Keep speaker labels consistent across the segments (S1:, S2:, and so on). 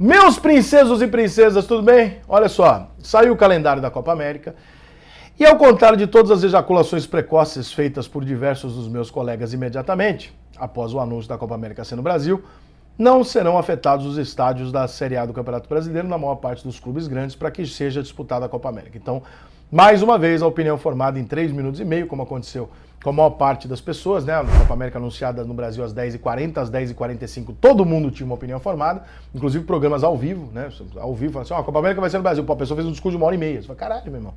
S1: Meus princesos e princesas, tudo bem? Olha só, saiu o calendário da Copa América e ao contrário de todas as ejaculações precoces feitas por diversos dos meus colegas imediatamente, após o anúncio da Copa América ser no Brasil, não serão afetados os estádios da Série A do Campeonato Brasileiro na maior parte dos clubes grandes para que seja disputada a Copa América. Então, mais uma vez, a opinião formada em 3 minutos e meio, como aconteceu com a maior parte das pessoas, né? A Copa América anunciada no Brasil às 10h40, às 10h45, todo mundo tinha uma opinião formada, inclusive programas ao vivo, né? Ao vivo, falando assim, a Copa América vai ser no Brasil. Pô, a pessoa fez um discurso de 1h30. Você fala, caralho, meu irmão.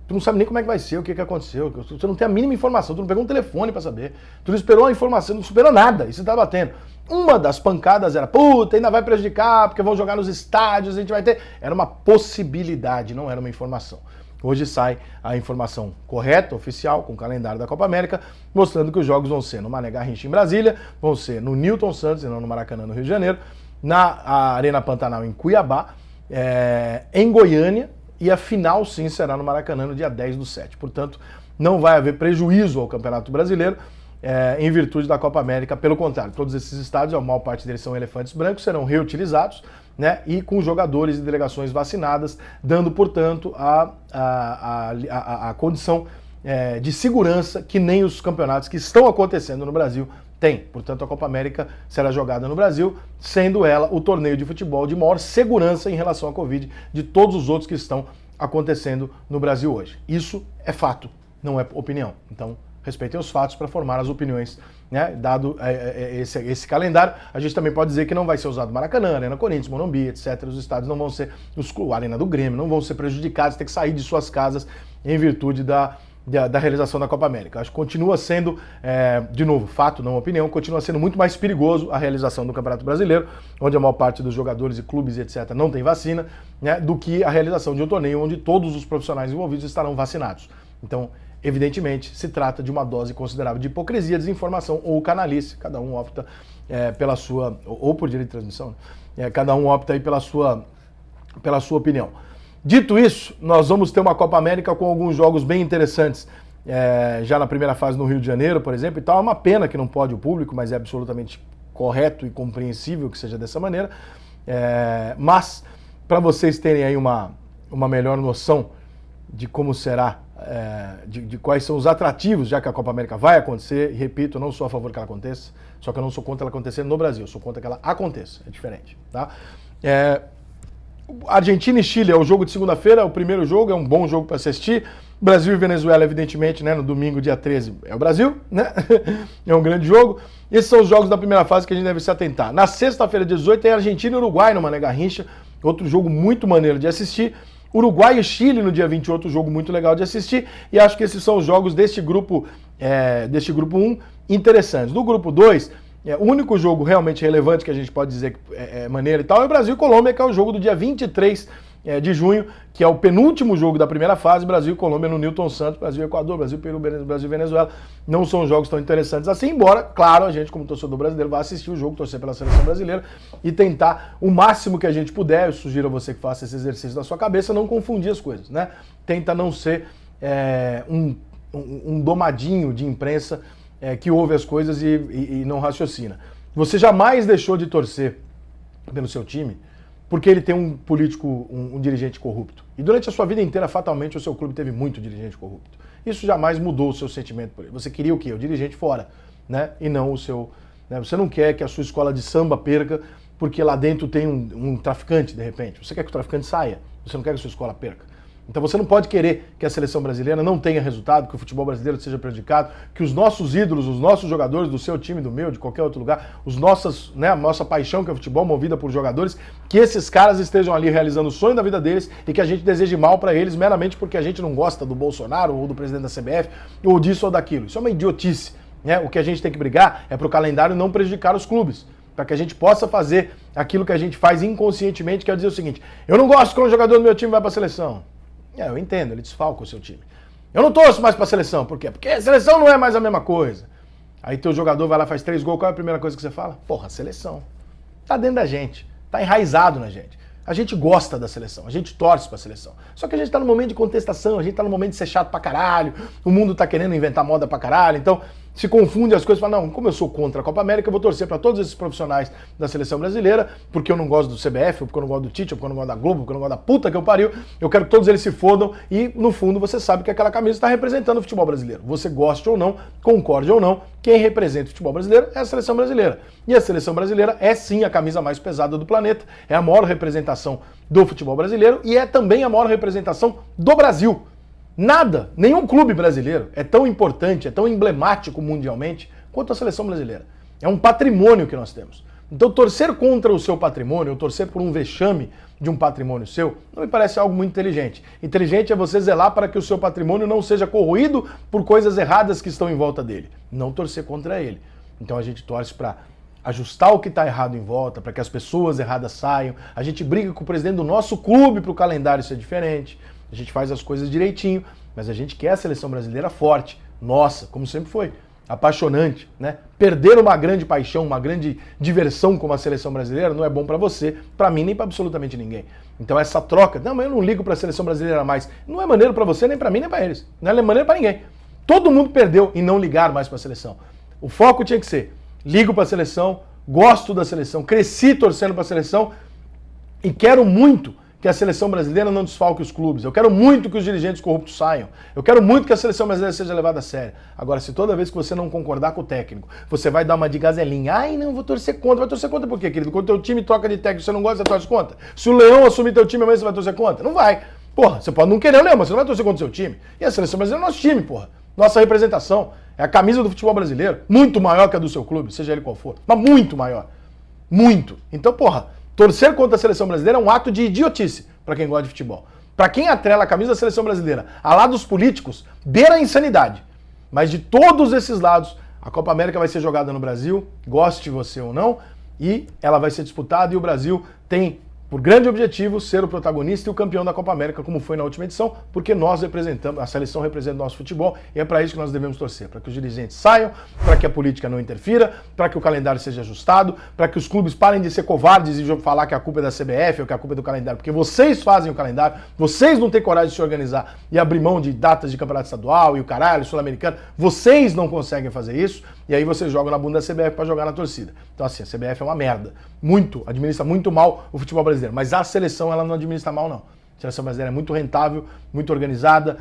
S1: Tu não sabe nem como é que vai ser, o que aconteceu. Você não tem a mínima informação, tu não pegou um telefone pra saber. Tu não esperou a informação, não esperou nada. E você tá batendo. Uma das pancadas era, puta, ainda vai prejudicar, porque vão jogar nos estádios, a gente vai ter... Era uma possibilidade, não era uma informação. Hoje sai a informação correta, oficial, com o calendário da Copa América, mostrando que os jogos vão ser no Mané Garrincha em Brasília, vão ser no Newton Santos, e não no Maracanã, no Rio de Janeiro, na Arena Pantanal em Cuiabá, em Goiânia, e a final sim será no Maracanã no dia 10/7. Portanto, não vai haver prejuízo ao Campeonato Brasileiro em virtude da Copa América. Pelo contrário, todos esses estádios, a maior parte deles são elefantes brancos, serão reutilizados, né, e com jogadores e delegações vacinadas, dando, portanto, a condição de segurança que nem os campeonatos que estão acontecendo no Brasil têm. Portanto, a Copa América será jogada no Brasil, sendo ela o torneio de futebol de maior segurança em relação à Covid de todos os outros que estão acontecendo no Brasil hoje. Isso é fato, não é opinião. Então, respeitem os fatos para formar as opiniões, né? Dado esse calendário, a gente também pode dizer que não vai ser usado Maracanã, Arena Corinthians, Morumbi, etc. Os estádios não vão ser, a Arena do Grêmio, não vão ser prejudicados, ter que sair de suas casas em virtude da realização da Copa América. Acho que continua sendo, de novo, fato, não opinião, continua sendo muito mais perigoso a realização do Campeonato Brasileiro, onde a maior parte dos jogadores e clubes, etc., não tem vacina, né, do que a realização de um torneio onde todos os profissionais envolvidos estarão vacinados. Então, evidentemente, se trata de uma dose considerável de hipocrisia, desinformação ou canalice. Cada um opta pela sua... ou por direito de transmissão, né? Cada um opta aí pela sua opinião. Dito isso, nós vamos ter uma Copa América com alguns jogos bem interessantes. Já na primeira fase no Rio de Janeiro, por exemplo, e tal. É uma pena que não pode o público, mas é absolutamente correto e compreensível que seja dessa maneira. Mas, para vocês terem aí uma melhor noção de como será, de quais são os atrativos, já que a Copa América vai acontecer, e repito, eu não sou a favor que ela aconteça, só que eu não sou contra ela acontecer no Brasil, eu sou contra que ela aconteça, é diferente, tá? Argentina e Chile é o jogo de segunda-feira, é o primeiro jogo, é um bom jogo para assistir. Brasil e Venezuela, evidentemente, né, no domingo, dia 13, é o Brasil, né? É um grande jogo. Esses são os jogos da primeira fase que a gente deve se atentar. Na sexta-feira, 18, tem Argentina e Uruguai no Mané Garrincha, outro jogo muito maneiro de assistir. Uruguai e Chile no dia 28, jogo muito legal de assistir, e acho que esses são os jogos deste grupo 1 interessantes. No grupo 2, o único jogo realmente relevante que a gente pode dizer que é maneiro e tal é o Brasil e Colômbia, que é o jogo do dia 23 de junho, que é o penúltimo jogo da primeira fase, Brasil e Colômbia no Newton Santos, Brasil e Equador, Brasil e Peru, Brasil e Venezuela. Não são jogos tão interessantes assim, embora, claro, a gente como torcedor brasileiro vai assistir o jogo, torcer pela seleção brasileira e tentar o máximo que a gente puder. Eu sugiro a você que faça esse exercício da sua cabeça, não confundir as coisas, né? Tenta não ser um domadinho de imprensa que ouve as coisas e não raciocina. Você jamais deixou de torcer pelo seu time porque ele tem um político, um dirigente corrupto. E durante a sua vida inteira, fatalmente, o seu clube teve muito dirigente corrupto. Isso jamais mudou o seu sentimento por ele. Você queria o quê? O dirigente fora, né? E não o seu... Né? Você não quer que a sua escola de samba perca porque lá dentro tem um traficante, de repente. Você quer que o traficante saia. Você não quer que a sua escola perca. Então você não pode querer que a seleção brasileira não tenha resultado, que o futebol brasileiro seja prejudicado, que os nossos ídolos, os nossos jogadores do seu time, do meu, de qualquer outro lugar, a nossa paixão que é o futebol movida por jogadores, que esses caras estejam ali realizando o sonho da vida deles e que a gente deseje mal para eles meramente porque a gente não gosta do Bolsonaro ou do presidente da CBF ou disso ou daquilo. Isso é uma idiotice, né? O que a gente tem que brigar é para o calendário não prejudicar os clubes, para que a gente possa fazer aquilo que a gente faz inconscientemente, que é dizer o seguinte: eu não gosto quando o jogador do meu time vai para a seleção. Eu entendo, ele desfalca o seu time. Eu não torço mais pra seleção, por quê? Porque a seleção não é mais a mesma coisa. Aí teu jogador vai lá, faz 3 gols, qual é a primeira coisa que você fala? Porra, seleção. Tá dentro da gente, tá enraizado na gente. A gente gosta da seleção, a gente torce pra seleção. Só que a gente tá num momento de contestação, a gente tá num momento de ser chato pra caralho, o mundo tá querendo inventar moda pra caralho, então se confunde as coisas, fala, não, como eu sou contra a Copa América, eu vou torcer para todos esses profissionais da seleção brasileira, porque eu não gosto do CBF, ou porque eu não gosto do Tite, ou porque eu não gosto da Globo, porque eu não gosto da puta que eu pariu, eu quero que todos eles se fodam, e no fundo você sabe que aquela camisa está representando o futebol brasileiro. Você goste ou não, concorde ou não, quem representa o futebol brasileiro é a seleção brasileira. E a seleção brasileira é sim a camisa mais pesada do planeta, é a maior representação do futebol brasileiro e é também a maior representação do Brasil. Nada, nenhum clube brasileiro é tão importante, é tão emblemático mundialmente quanto a seleção brasileira. É um patrimônio que nós temos. Então torcer contra o seu patrimônio, ou torcer por um vexame de um patrimônio seu, não me parece algo muito inteligente. Inteligente é você zelar para que o seu patrimônio não seja corroído por coisas erradas que estão em volta dele. Não torcer contra ele. Então a gente torce para ajustar o que está errado em volta, para que as pessoas erradas saiam. A gente briga com o presidente do nosso clube para o calendário ser diferente. A gente faz as coisas direitinho, mas a gente quer a seleção brasileira forte, nossa, como sempre foi, apaixonante, né? Perder uma grande paixão, uma grande diversão como a seleção brasileira não é bom para você, para mim, nem para absolutamente ninguém. Então essa troca, não, mas eu não ligo para a seleção brasileira mais, não é maneiro para você, nem para mim, nem para eles, não é maneiro para ninguém. Todo mundo perdeu em não ligar mais para a seleção. O foco tinha que ser, ligo para a seleção, gosto da seleção, cresci torcendo para a seleção e quero muito que a seleção brasileira não desfalque os clubes. Eu quero muito que os dirigentes corruptos saiam. Eu quero muito que a seleção brasileira seja levada a sério. Agora, se toda vez que você não concordar com o técnico, você vai dar uma de gazelinha, ai não, vou torcer contra. Vai torcer contra por quê, querido? Quando o teu time troca de técnico, você não gosta, você torce contra? Se o Leão assumir teu time amanhã, você vai torcer contra? Não vai. Porra, você pode não querer o Leão, mas você não vai torcer contra o seu time. E a seleção brasileira é nosso time, porra. Nossa representação. É a camisa do futebol brasileiro. Muito maior que a do seu clube, seja ele qual for. Mas muito maior. Muito. Então, porra, torcer contra a seleção brasileira é um ato de idiotice para quem gosta de futebol. Para quem atrela a camisa da seleção brasileira a lados políticos, beira a insanidade. Mas de todos esses lados, a Copa América vai ser jogada no Brasil, goste você ou não, e ela vai ser disputada e o Brasil tem por grande objetivo ser o protagonista e o campeão da Copa América, como foi na última edição, porque nós representamos, a seleção representa o nosso futebol e é para isso que nós devemos torcer, para que os dirigentes saiam, para que a política não interfira, para que o calendário seja ajustado, para que os clubes parem de ser covardes e falar que a culpa é da CBF ou que a culpa é do calendário, porque vocês fazem o calendário, vocês não têm coragem de se organizar e abrir mão de datas de campeonato estadual e o caralho, sul-americano, vocês não conseguem fazer isso e aí vocês jogam na bunda da CBF para jogar na torcida. Então assim, a CBF é uma merda, administra muito mal o futebol brasileiro, mas a seleção ela não administra mal não. A seleção brasileira é muito rentável, muito organizada,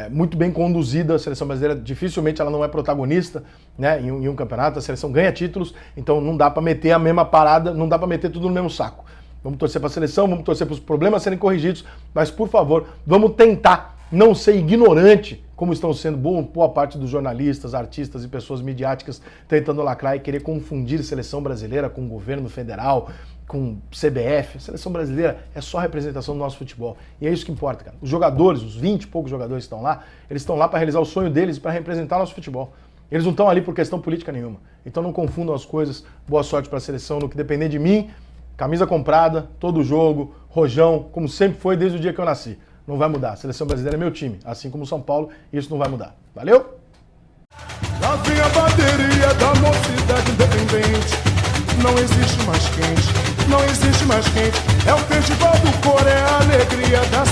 S1: muito bem conduzida. A seleção brasileira dificilmente ela não é protagonista, né, em um campeonato. A seleção ganha títulos, então não dá para meter a mesma parada, não dá para meter tudo no mesmo saco. Vamos torcer para a seleção, vamos torcer para os problemas serem corrigidos, mas por favor, vamos tentar não ser ignorante, como estão sendo boa parte dos jornalistas, artistas e pessoas midiáticas tentando lacrar e querer confundir seleção brasileira com o governo federal, com CBF. A seleção brasileira é só representação do nosso futebol. E é isso que importa, cara. Os jogadores, os 20 e poucos jogadores que estão lá, eles estão lá para realizar o sonho deles e para representar o nosso futebol. Eles não estão ali por questão política nenhuma. Então não confundam as coisas. Boa sorte para a seleção. No que depender de mim, camisa comprada, todo jogo, rojão, como sempre foi desde o dia que eu nasci. Não vai mudar. A seleção brasileira é meu time, assim como o São Paulo, e isso não vai mudar. Valeu?
S2: Lá vem a bateria da mocidade independente. Não existe mais quente, não existe mais quente. É o festival do cor, é a alegria da